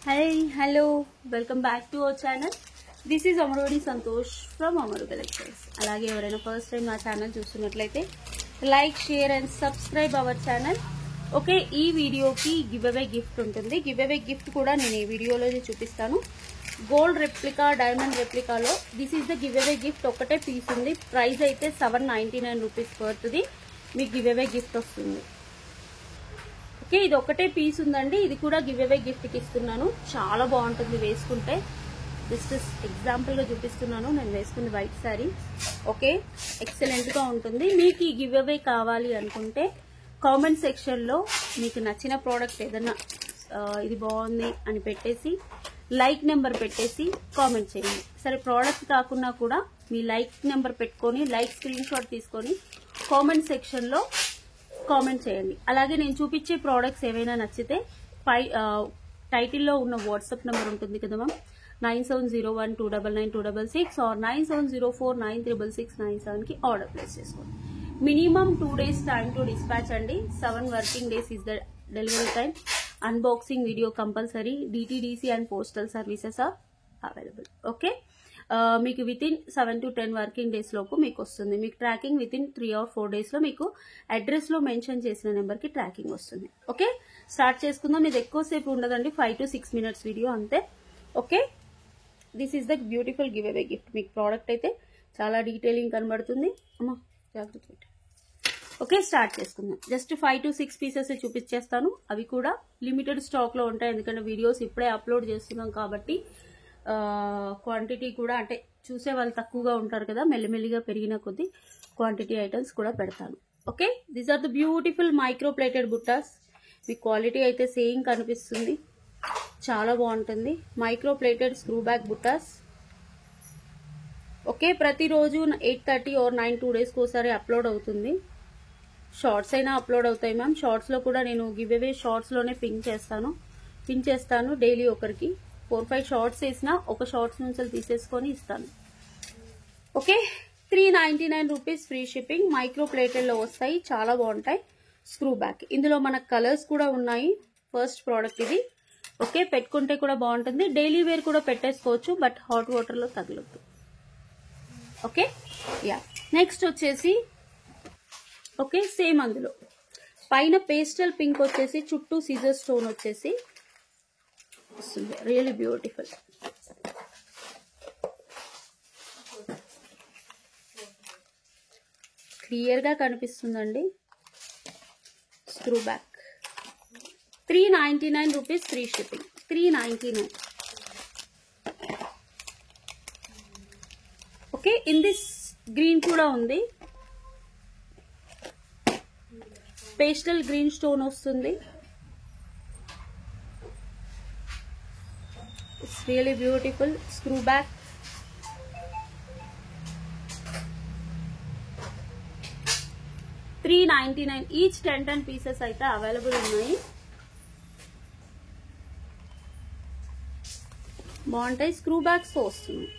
Hi, hello, welcome back to our channel. This is Amarodi Santosh from Amaru Collections. అలాగే ఎవరైనా first time నా channel చూస్తున్నట్లయితే like, share and subscribe our channel. Okay, ఈ వీడియోకి giveaway gift ఉంటుంది. Giveaway gift కూడా నేను ఈ వీడియోలో చూపిస్తాను. గోల్డ్ రెప్లికా, డైమండ్ రెప్లికాలో this is the giveaway gift. ఒకటే పీస్ ఉంది. ప్రైస్ అయితే 799 రూపీస్ పడుతుంది. మీకు గివ్ అవే గిఫ్ట్ వస్తుంది. ఓకే, ఇది ఒకటే పీస్ ఉందండి. ఇది కూడా గివ్ అవే గిఫ్ట్ కి ఇస్తున్నాను. చాలా బాగుంటుంది వేసుకుంటే. జస్ట్ ఎగ్జాంపుల్ గా చూపిస్తున్నాను. నేను వేసుకుంది వైట్ సారీ. ఓకే, ఎక్సలెంట్ గా ఉంటుంది. మీకు ఈ గివ్ అవే కావాలి అనుకుంటే కామెంట్ సెక్షన్ లో మీకు నచ్చిన ప్రోడక్ట్ ఏదన్నా ఇది బాగుంది అని పెట్టేసి లైక్ నెంబర్ పెట్టేసి కామెంట్ చేయండి. సరే, ప్రోడక్ట్ కాకుండా కూడా మీ లైక్ నెంబర్ పెట్టుకొని లైక్ స్క్రీన్ షాట్ తీసుకొని కామెంట్ సెక్షన్ లో కామెంట్ చేయండి. అలాగే నేను చూపించే ప్రోడక్ట్స్ ఏవైనా నచ్చితే టైటిల్లో ఉన్న వాట్సాప్ నెంబర్ ఉంటుంది కదా మ్యామ్, 9701299266 ఆర్ 9704966697 కి ఆర్డర్ ప్లేస్ చేసుకోండి. Minimum 2 days time to dispatch అండి. 7 working days is the delivery time. Unboxing video compulsory. DTDC and postal services are available. Okay, మీకు within 7 to 10 working days లోపు మీకు వస్తుంది. మీకు tracking within 3 or 4 days లో మీకు address లో mention చేసిన నెంబర్ కి ట్రాకింగ్ వస్తుంది. ఓకే, స్టార్ట్ చేసుకుందాం. ఇది ఎక్కువసేపు ఉండదండి, 5 to 6 minutes వీడియో అంతే. Okay, this is the beautiful give away gift. మీకు ప్రోడక్ట్ అయితే చాలా డీటెయిలింగ్ కనబడుతుంది. అమ్మా జాగ్రత్త. ఓకే, స్టార్ట్ చేసుకుందాం. జస్ట్ 5 to 6 pieces చూపించేస్తాను. అవి కూడా లిమిటెడ్ స్టాక్ లో ఉంటాయి. ఎందుకంటే వీడియోస్ ఇప్పుడే అప్లోడ్ చేస్తున్నాం కాబట్టి క్వాంటిటీ కూడా అంటే చూసే వాళ్ళు తక్కువగా ఉంటారు కదా, మెల్లిమెల్లిగా పెరిగిన కొద్దీ క్వాంటిటీ ఐటమ్స్ కూడా పెడతాను. Okay, these are the beautiful micro plated buttas. మీ క్వాలిటీ అయితే సేమ్ కనిపిస్తుంది, చాలా బాగుంటుంది. Micro plated screw back buttas. Okay, ప్రతిరోజు 8:30 or 9 2 days ఒకసారి అప్లోడ్ అవుతుంది. షార్ట్స్ అయినా అప్లోడ్ అవుతాయి మ్యామ్. షార్ట్స్ లో కూడా నేను గివ్ అవే షార్ట్స్ లోనే పిన్ చేస్తాను డైలీ. ఒకరికి 4-5 షార్ట్స్ వేసిన ఒక షార్ట్స్ నుంచి తీసేసుకొని ఇస్తాను. Okay, 399 rupees free shipping. Micro plated లో వస్తాయి, చాలా బాగుంటాయి. Screw back. ఇందులో మనకు కలర్స్ కూడా ఉన్నాయి. ఫస్ట్ ప్రోడక్ట్ ఇది. ఓకే, పెట్టుకుంటే కూడా బాగుంటుంది. డైలీ వేర్ కూడా పెట్టేసుకోవచ్చు, బట్ హాట్ వాటర్ లో తగలొద్దు. Okay, yeah. నెక్స్ట్ వచ్చేసి ఓకే, సేమ్ అందులో పైన పేస్టల్ పింక్ వచ్చేసి చుట్టూ సీజర్ స్టోన్ వచ్చేసి వస్తుంది. Really beautiful. క్లియర్ గా కనిపిస్తుందండి. Screw back. 399 rupees free shipping. 399. Okay, in this green కూడా ఉంది. పేస్టల్ గ్రీన్ స్టోన్ వస్తుంది. It's really beautiful. Screw back. $399 each. 10 pieces అయితే అవైలబుల్ ఉన్నాయి. బాగుంటాయి. స్క్రూ బ్యాగ్స్ వస్తుంది.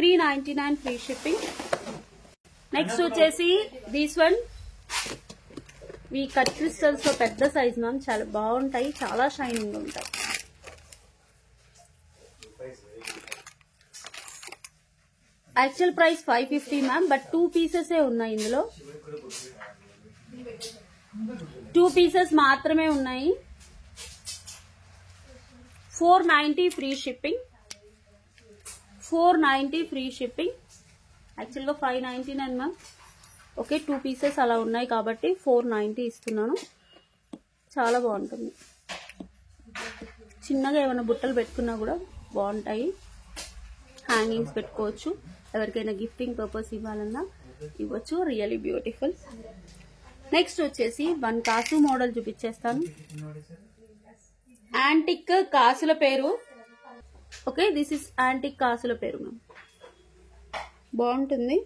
399 ఫ్రీ షిప్పింగ్. నెక్స్ట్ వచ్చేసి దిస్ వన్. ఈ కట్ క్రిస్టల్స్ లో పెద్ద సైజ్ మ్యామ్, చాలా బాగుంటాయి, చాలా షైనింగ్ ఉంటాయి. Actual price 550 ma'am, but 2 pieces ఉన్నాయి ఇందులో. 2 pieces మాత్రమే ఉన్నాయి. 490 free shipping. 490 free shipping. Actual గా 599 మ్యామ్. ఓకే, 2 pieces అలా ఉన్నాయి కాబట్టి 490 ఇస్తున్నాను. చాలా బాగుంటుంది. చిన్నగా ఏమైనా బుట్టలు పెట్టుకున్నా కూడా బాగుంటాయి. హ్యాంగింగ్స్ పెట్టుకోవచ్చు. ఎవరికైనా గిఫ్టింగ్ పర్పస్ ఇవ్వాలన్నా ఇవ్వచ్చు. Really beautiful. నెక్స్ట్ వచ్చేసి 1 కాసు మోడల్ చూపించేస్తాను. యాంటిక్ కాసుల పేరు. ఓకే, దిస్ ఇస్ యాంటిక్ కాసుల పేరు మ్యామ్. బాగుంటుంది.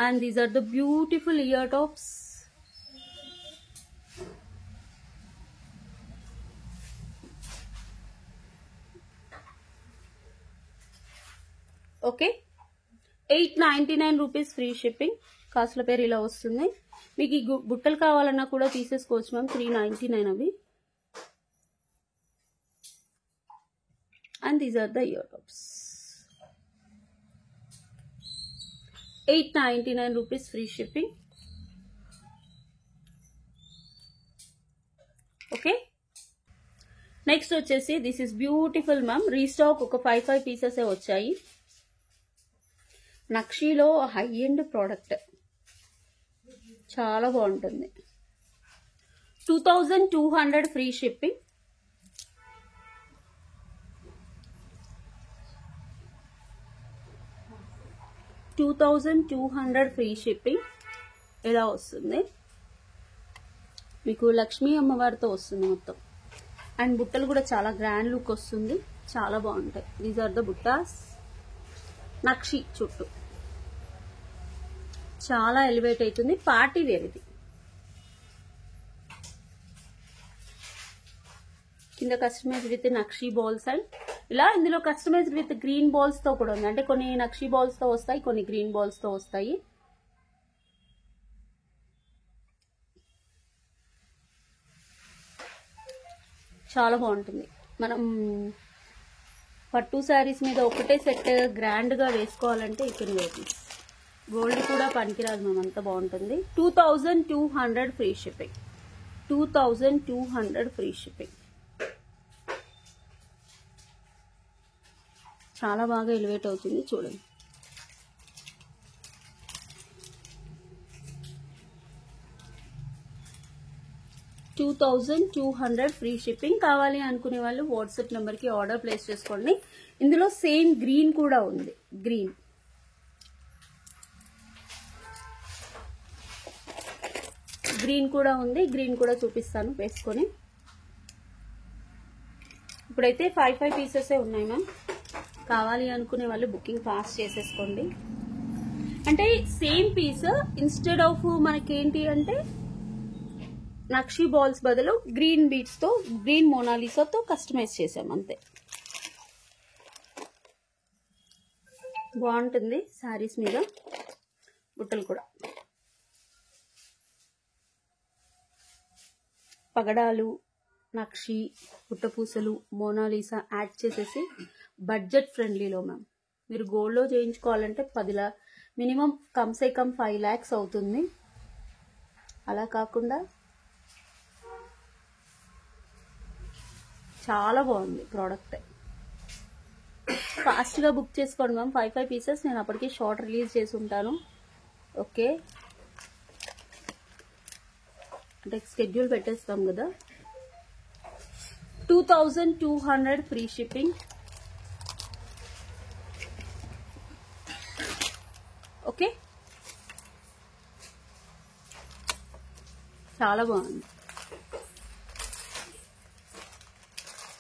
And these are the beautiful ear tops. Okay, 899 rupees free shipping. కాసుల పేరు ఇలా వస్తుంది. మీకు ఈ బుట్టలు కావాలన్నా కూడా తీసేసుకోవచ్చు మ్యామ్. 399 అవి. And these are the ear tops. 899 rupees free shipping. Okay, next వచ్చేసి this is beautiful ma'am. Restock ఒక 5 పీసెస్ వచ్చాయి. నక్షీలో హై ఎండ్ ప్రోడక్ట్, చాలా బాగుంటుంది. 2200 ఫ్రీ షిప్పింగ్. $2200 free shipping. ఇలా వస్తుంది మీకు. లక్ష్మీ అమ్మవారితో వస్తుంది మొత్తం. అండ్ బుట్టలు కూడా చాలా గ్రాండ్ లుక్ వస్తుంది, చాలా బాగుంటాయి. These are the buttas. నక్షి చుట్టూ చాలా ఎలివేట్ అవుతుంది. పార్టీ వేర్ ఇది. కింద customise with nakshi balls and ఇలా ఇందులో కస్టమైజ్ విత్ గ్రీన్ బాల్స్ తో కూడా ఉంది. అంటే కొన్ని నక్షి బాల్స్ తో వస్తాయి, కొన్ని గ్రీన్ బాల్స్ తో వస్తాయి. చాలా బాగుంటుంది. మనం పట్టు శారీస్ మీద ఒకటే సెట్ గ్రాండ్ గా వేసుకోవాలంటే ఇక్కడ వేసి గోల్డ్ కూడా పనికిరాదు మ్యామ్, అంత బాగుంటుంది. 2200 ఫ్రీ షిప్పింగ్. 2200 free shipping. చాలా బాగా ఎలివేట్ అవుతుంది చూడండి. $2200 ఫ్రీ షిప్పింగ్. కావాలి అనుకునే వాళ్ళు వాట్సాప్ నెంబర్ కి ఆర్డర్ ప్లేస్ చేసుకోండి. ఇందులో సేమ్ గ్రీన్ కూడా ఉంది. గ్రీన్ కూడా ఉంది. గ్రీన్ కూడా చూపిస్తాను వేసుకొని. ఇప్పుడైతే 5 పీసెస్ ఉన్నాయి మ్యామ్. కావాలి అనుకునే వాళ్ళు బుకింగ్ ఫాస్ట్ చేసేసుకోండి. అంటే సేమ్ పీస్ ఇన్స్టెడ్ ఆఫ్ మనకేంటి అంటే నక్షి బాల్స్ బదులు గ్రీన్ బీట్స్ తో, గ్రీన్ మోనాలిసాతో కస్టమైజ్ చేసాం అంతే. బాగుంటుంది శారీస్ మీద. బుట్టలు కూడా పగడాలు, నక్షి, పుట్టపూసలు, మోనాలిసా యాడ్ చేసేసి బడ్జెట్ ఫ్రెండ్లీలో మ్యామ్. మీరు గోల్డ్లో చేయించుకోవాలంటే మినిమం కమ్సే కమ్ 5 lakhs అవుతుంది. అలా కాకుండా చాలా బాగుంది ప్రోడక్ట్. ఫాస్ట్గా బుక్ చేసుకోండి మ్యామ్. 5 పీసెస్. నేను అప్పటికి షార్ట్ రిలీజ్ చేసి ఉంటాను. ఓకే, అంటే స్కెడ్యూల్ పెట్టేస్తాం కదా. 2200 ఫ్రీ షిప్పింగ్. ఓకే, చాలా బాగుంది.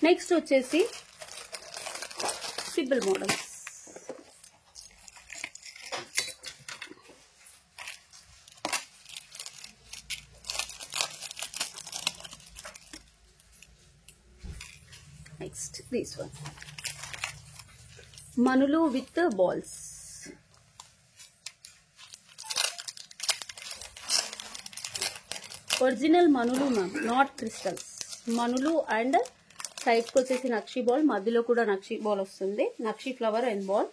నెక్స్ట్ వచ్చేసి simple models. Next this one, మనులు విత్ బాల్స్. ఒరిజినల్ మనులు మ్యామ్, నాట్ క్రిస్టల్స్. మనులు అండ్ సైడ్కి వచ్చేసి నక్షి బాల్, మధ్యలో కూడా నక్షి బాల్ వస్తుంది. నక్షి flower and ball.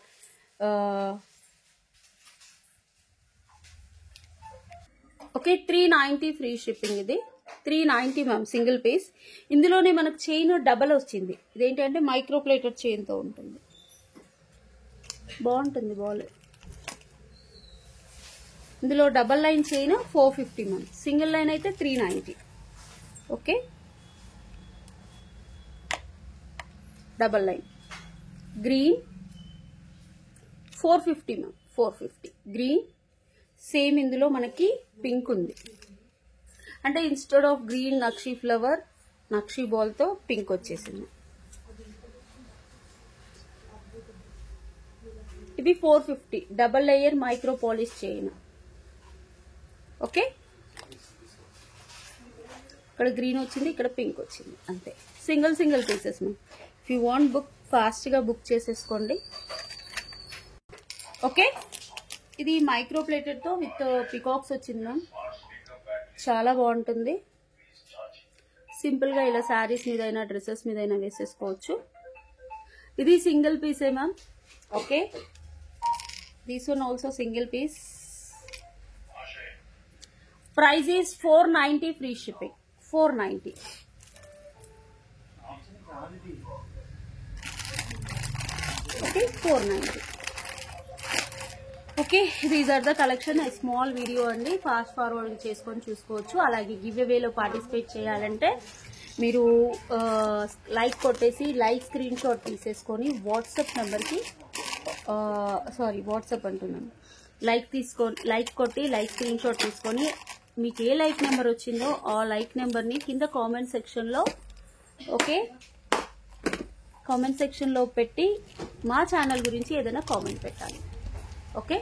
Okay, 390 free shipping. ఇది 390 మ్యామ్, సింగిల్ పీస్. ఇందులోనే మనకు చైన్ డబల్ వచ్చింది. ఇదేంటి అంటే మైక్రో ప్లేటెడ్ చైన్తో ఉంటుంది. బాగుంటుంది బాల్. ఇందులో double line chain 450 ma'am. Single line అయితే 390. Okay, double line green 450 ma'am. 450 green. Same ఇందులో మనకి పింక్ ఉంది. అంటే instead of green nakshi flower, nakshi ball తో పింక్ వచ్చేసింది. ఇది 450 double layer micro polish chain. Okay, ఇక్కడ గ్రీన్ వచ్చింది, ఇక్కడ పింక్ వచ్చింది. అంతే. Single pieces ma'am. If you want book fast గా బుక్ చేసేసుకోండి. ఓకే, ఇది మైక్రో ప్లేటెడ్ తో విత్ పికాక్స్ వచ్చింది మ్యామ్. చాలా బాగుంటుంది. సింపుల్గా ఇలా శారీస్ మీదైనా డ్రెస్సెస్ మీదైనా వేసేసుకోవచ్చు. ఇది సింగిల్ పీసే ma'am. Okay, this one also single piece. Price is 490 free shipping. 490. Okay, 490. Okay, these are the collection. Small video అండి, ఫాస్ట్ ఫార్వర్డ్ చేసుకొని చూసుకోవచ్చు. అలాగే గివ్ అవేలో పార్టిసిపేట్ చేయాలంటే మీరు లైక్ కొట్టేసి లైవ్ స్క్రీన్ షాట్ తీసేసుకొని వాట్సాప్ నెంబర్కి వాట్సాప్ అంటున్నాను, లైక్ కొట్టి లైవ్ స్క్రీన్ షాట్ తీసుకొని మీకు ఏ లైక్ నెంబర్ వచ్చిందో ఆ లైక్ నెంబర్ని కింద కామెంట్ సెక్షన్లో కామెంట్ సెక్షన్లో పెట్టి మా ఛానల్ గురించి ఏదైనా కామెంట్ పెట్టాలి. ఓకే,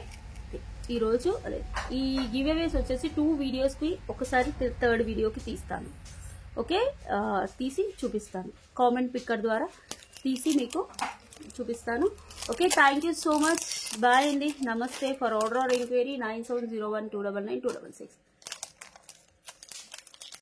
ఈరోజు అదే ఈ గివ్ అవేస్ వచ్చేసి 2 వీడియోస్కి ఒకసారి 3rd వీడియోకి తీస్తాను. ఓకే, తీసి చూపిస్తాను. కామెంట్ పిక్కర్ ద్వారా తీసి మీకు చూపిస్తాను. Okay, thank you so much. Bye అండి, నమస్తే. For order or enquiry 9701299266.